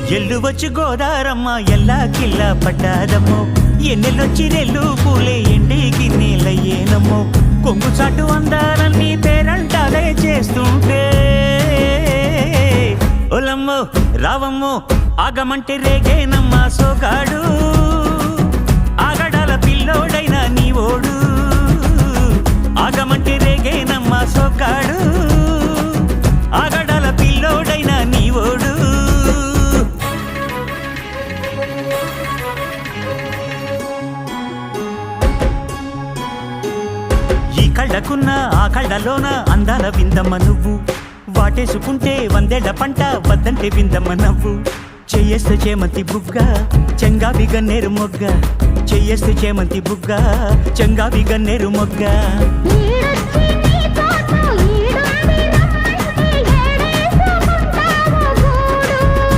ఎల్లు వచ్చి గోదారమ్మ ఎల్లా కిల్లా పడ్డాదమ్మో ఎన్నెల్లొచ్చి రెల్లు పూలే ఎండికి నీలయ్యేనమ్మో కొంగు చాటు అందాలన్నీ పేరంటాలే చేస్తుంటే ఒలమ్మో రావమ్మో ఆగమంటే రేగేనమ్మా సోగాడు ఆగడాల పిల్లోడైనా నీ ఓడు ఆగమంటే రేగేనమ్మా సోగాడు ఆగడాల పిల్లోడైనా నీ ఓడు ఈ కళ్ళకున్న ఆ కళ్ళలోన అందాల విందమ్మ నువ్వు వాటేసుకుంటే వందేళ్ల పంట వద్దంటే విందమ్మ నవ్వు చెయ్యేస్తే చేమంతి బుగ్గ చెంగావి గన్నేరు మొగ్గ చెయ్యేస్తే చేమంతి బుగ్గ చెంగావి గన్నేరు మొగ్గ